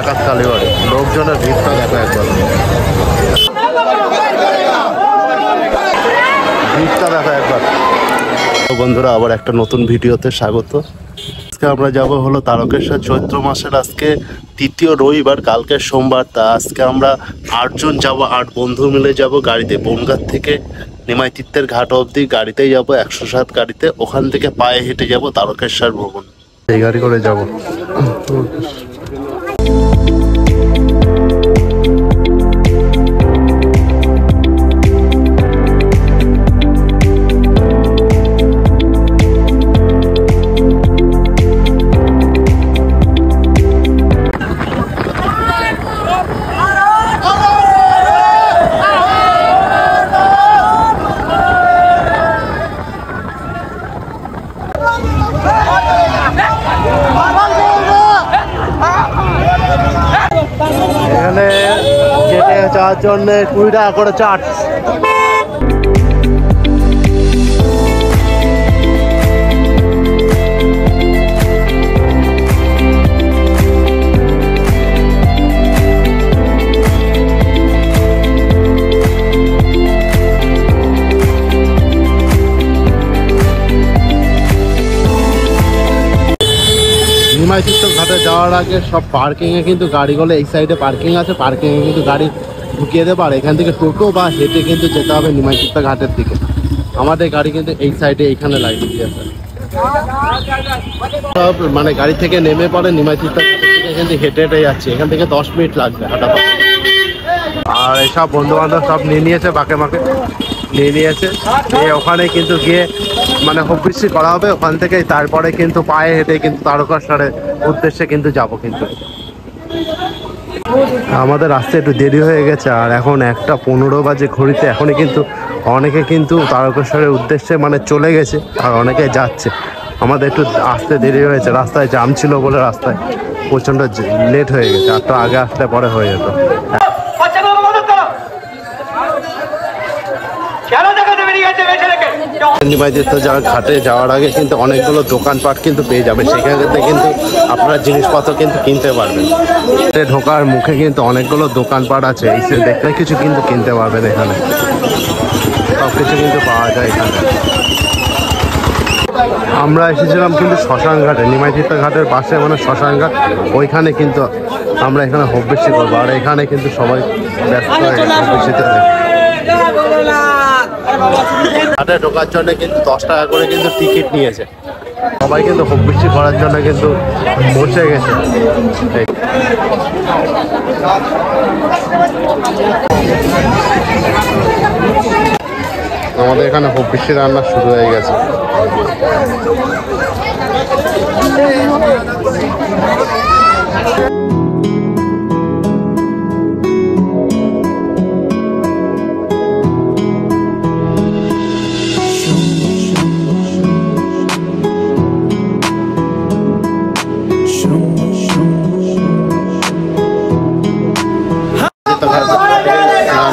ডাকাত কালীবাড়ি। লোকজনের ভিড়টা দেখো একবার, ভিড়টা দেখো একবার। বন্ধুরা আবার একটা নতুন ভিডিওতে স্বাগত। আজকে আমরা যাব হলো তারকেশ্বর চৈত্র মাসের আজকে তৃতীয় রবিবার, কালকে সোমবার। তা আজকে আমরা 8 জন যাব, 8 বন্ধু মিলে যাব গাড়িতে। বনগাঁ থেকে নিমাইতীর্থের ঘাট অবধি গাড়িতেই যাব, 107 গাড়িতে। ওখান থেকে পায়ে হেঁটে যাব তারকেশ্বর ভ্রমণ। এই গাড়ি করে যাব। এখানে যেতে যাওয়ার জন্য 20 টাকা করে চার্জ। নিমাইতীর্থ ঘাটে যাওয়ার আগে সব পার্কিংয়ে কিন্তু গাড়িগুলো এই সাইডে পার্কিং আছে, পার্কিংয়ে কিন্তু গাড়ি ঢুকিয়ে দেবে। আর এখান থেকে টোটো বা হেঁটে কিন্তু যেতে হবে নিমাইতীর্থ ঘাটের দিকে। আমাদের গাড়ি কিন্তু এই সাইডে এইখানে লাগিয়ে দিয়েছে। সব মানে গাড়ি থেকে নেমে পড়ে নিমাইতীর্থ ঘাটের দিকে কিন্তু হেঁটে হেঁটে যাচ্ছে। এখান থেকে 10 মিনিট লাগবে হাঁটা। আর এইসব বন্ধু বান্ধব সব নিয়ে নিয়েছে, বাঁকে বাঁকে নিয়ে নিয়েছে। ওখানে কিন্তু গিয়ে মানে হবিষ্যি করা হবে। ওখান থেকে তারপরে কিন্তু পায়ে হেঁটে কিন্তু তারকেশ্বরের উদ্দেশ্যে কিন্তু যাব। কিন্তু আমাদের আসতে একটু দেরি হয়ে গেছে, আর এখন 1:15 বাজে ঘড়িতে। এখনই কিন্তু অনেকে কিন্তু তারকেশ্বরের উদ্দেশ্যে মানে চলে গেছে, আর অনেকে যাচ্ছে। আমাদের একটু আসতে দেরি হয়েছে, রাস্তায় জ্যাম ছিল বলে রাস্তায় প্রচণ্ড লেট হয়ে গেছে। আর তো আগে আসলে পরে হয়ে যেত। নিমাইতীর্থ ঘাটে যাওয়ার আগে কিন্তু অনেকগুলো দোকানপাট কিন্তু পেয়ে যাবে, সেখানে কিন্তু আপনারা জিনিসপত্র কিন্তু কিনতে পারবেন। ঢোকার মুখে কিন্তু অনেকগুলো দোকানপাট আছে, এই দেখলে কিছু কিন্তু কিনতে পারবেন। এখানে সব কিছু কিন্তু পাওয়া যায় এখানে। আমরা এসেছিলাম কিন্তু শ্মশান ঘাটে, নিমাইতীর্থ ঘাটের পাশে মানে শ্মশান ঘাট। ওইখানে কিন্তু আমরা এখানে হবিষ্যি করবো, আর এখানে কিন্তু সবাই ব্যস্ত হয়ে গেছে হবিষ্যিতে। ঘাটে ঢোকার জন্য কিন্তু 10 টাকা করে কিন্তু টিকিট নিয়েছে। সবাই কিন্তু হবিষ্যি করার জন্য কিন্তু বসে গেছে। আমাদের এখানে হবিষ্যি রান্না শুরু হয়ে গেছে।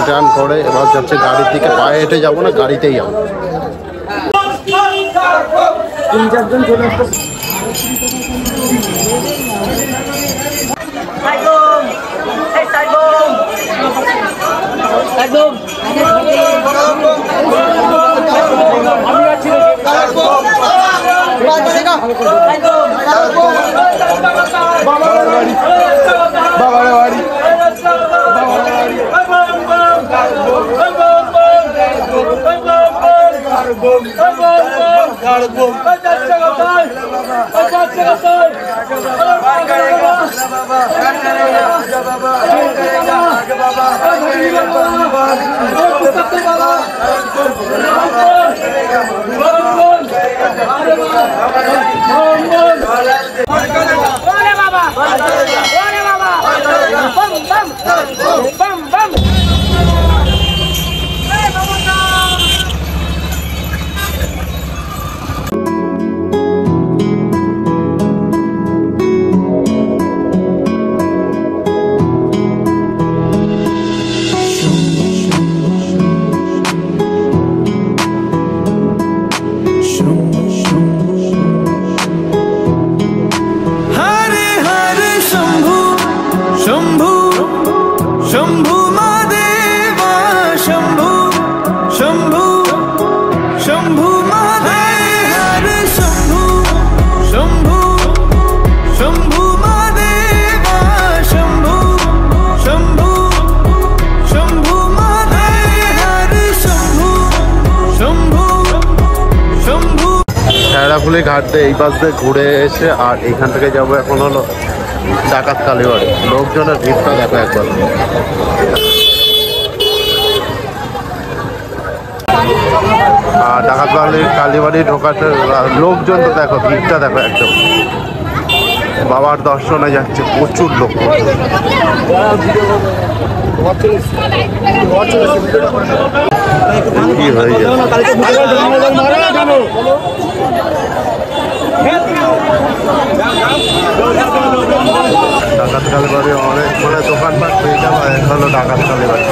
স্নান করে এবার যাচ্ছে গাড়ির দিকে। পায়ে হেঁটে যাবো না, গাড়িতেই যাবো। 3-4 জন চলে আসতো। একদম আমি যাচ্ছি বাবার বাড়ি। शंभु शंभु महादेवा शंभु शंभु शंभु महादेव शंभु शंभु शंभु महादेवा शंभु शंभु शंभु महादेव शंभु शंभु शंभु শেরাফুলি ঘাট দিয়ে এই পাশ দিয়ে ঘুরে এসে আর এখান থেকে যাবো এখন হলো ডাকাত কালীবাড়ি। লোকজনের ভিড়টা দেখো একবার। আর ডাকাত কালীবাড়ি ঢোকাতে লোকজন তো দেখো, ভিড়টা দেখো একদম। বাবার দর্শনে যাচ্ছে প্রচুর লোক। কি হয়ে যাচ্ছে ডাকাত কালীবাড়ি অনেক মানে দোকানপাট পেয়ে যাবো। হলো ডাকাত কালীবাড়ি।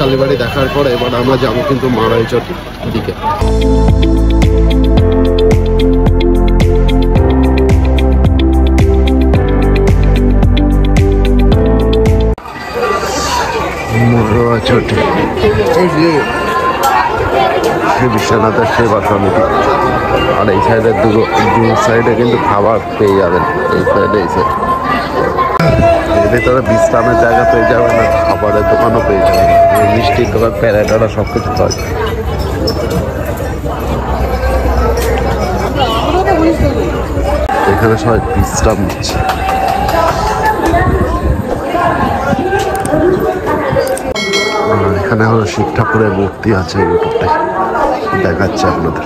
কালীবাড়ি দেখার পরে এবার আমরা যাবো কিন্তু মারাইচটির দিকে। মারাইচটি শ্রী বিশ্বনাথের সেবা সমিতি। আর এই সাইডে দু সাইডে কিন্তু খাবার পেয়ে যাবেন। এই সাইডে এই সাইড ভিতরে বিশ্রামের জায়গা পেয়ে যাবে না, খাবারের দোকানও পেয়ে যাবে, মিষ্টির দোকান, প্যারাটারা সব কিছু পাওয়া যায়। এখানে সবাই বিশ্রাম নিচ্ছে। এখানে হলো শিব ঠাকুরের মূর্তি আছে, ইউটিউবটাই দেখাচ্ছে আপনাদের।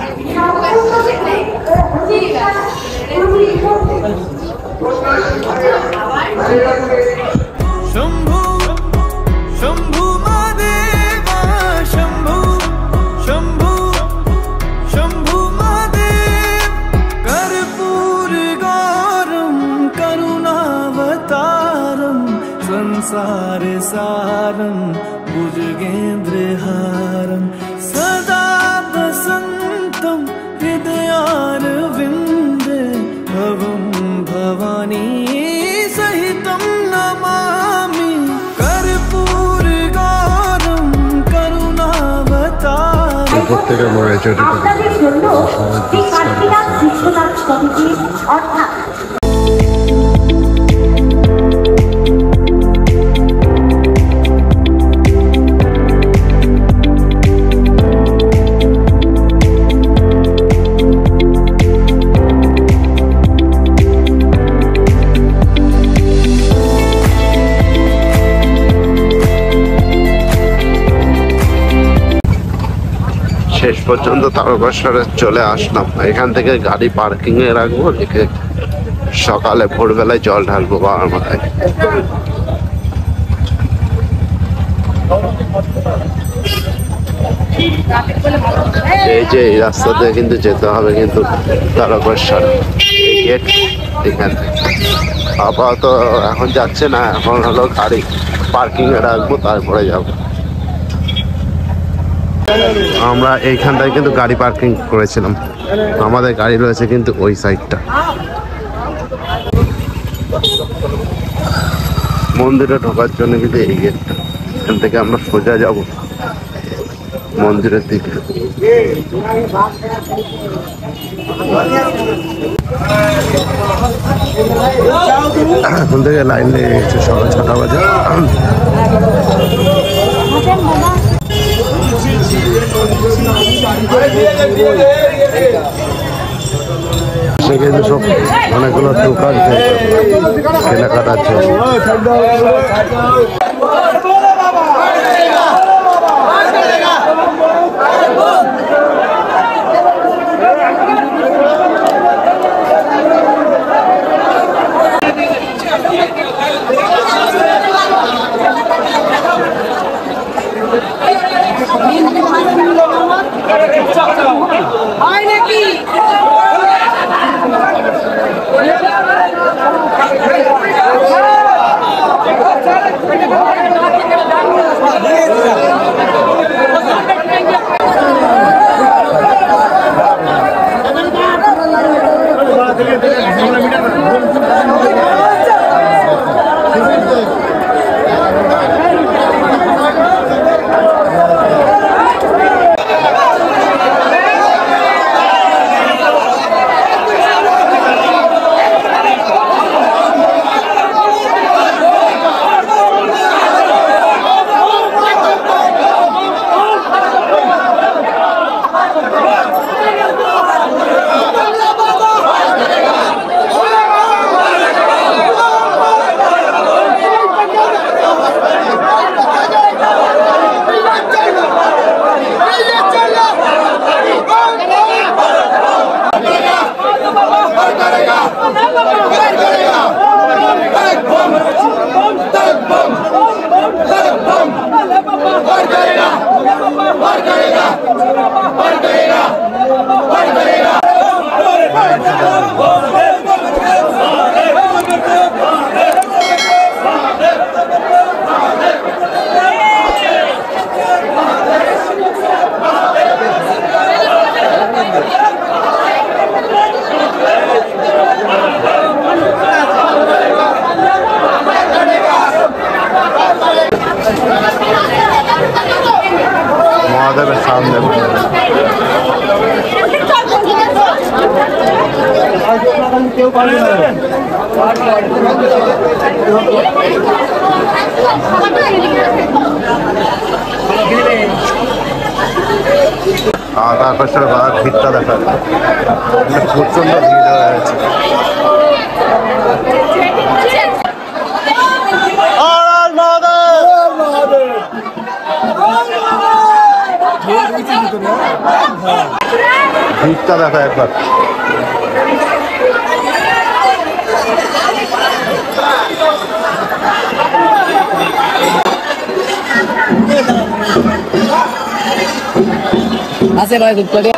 शंभु शंभु महादेवा शंभु शंभु शंभु महादेव कर्पूर गौरम करुणावतारम संसार सारम भुजगेन्द्रहारम सदा वसंतम हृदयारविंदे भवम भवानी सहितम नमामि कर्पूर गौरम करुणावतारम। প্রত্যেকের মনে চটি শেষ পর্যন্ত তারকেশ্বরে চলে আসলাম। এখান থেকে গাড়ি পার্কিং এ রাখবো, রেখে সকালে ভোরবেলায় জল ঢালবো বাবার মাথায়। এই যে এই রাস্তা দিয়ে কিন্তু যেতে হবে কিন্তু তারকেশ্বর গেট এখানে। আপাতত এখন যাচ্ছে না, এখন হলো গাড়ি পার্কিং এ রাখবো তারপরে যাব। আমরা এইখানটায় কিন্তু গাড়ি পার্কিং করেছিলাম, আমাদের গাড়ি রয়েছে কিন্তু ওই সাইডটা। মন্দিরে ঢোকার জন্য কিন্তু এই গেটটা, এখান থেকে আমরা সোজা যাব মন্দিরের দিকে। এখন থেকে লাইন লেগে গেছে, সকাল 6টা বাজে। সে কিন্তু সব অনেকগুলো দোকান কেনাকাটার জন্য। মহাদেবের সামনে কেউ পারবে না। তারকেশ্বর বাবার ভিড়টা দেখা যায়, প্রচন্ড ভিড় হয়ে গেছে। ভিড়টা দেখা একবার। আছে ভাই দুধ করে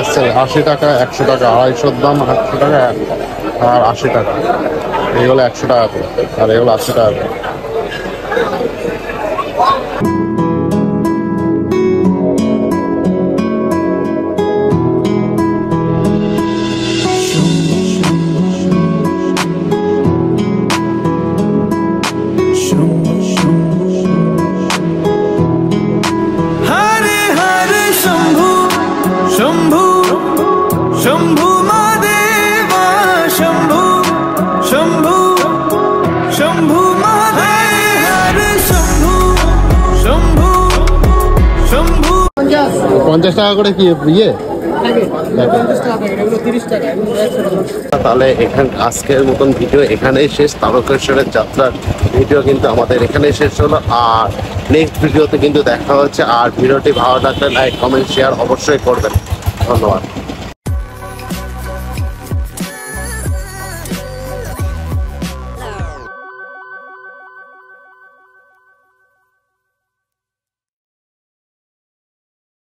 আসছে 80 টাকা, 100 টাকা, 250 দাম, 800 টাকা আর 80 টাকা। এইগুলো 100 টাকা করে আর এগুলো 80 টাকা করে। शंभु महादेवा शंभु शंभु शंभु 50 টাকা করে কি ইয়ে? তাহলে আজকের মতন ভিডিও এখানেই শেষ। তারকেশ্বরের যাত্রার ভিডিও কিন্তু আমাদের এখানেই শেষ হলো। আর নেক্সট ভিডিওতে কিন্তু দেখা হচ্ছে। আর ভিডিওটি ভালো লাগলে লাইক, কমেন্ট, শেয়ার অবশ্যই করবেন। ধন্যবাদ।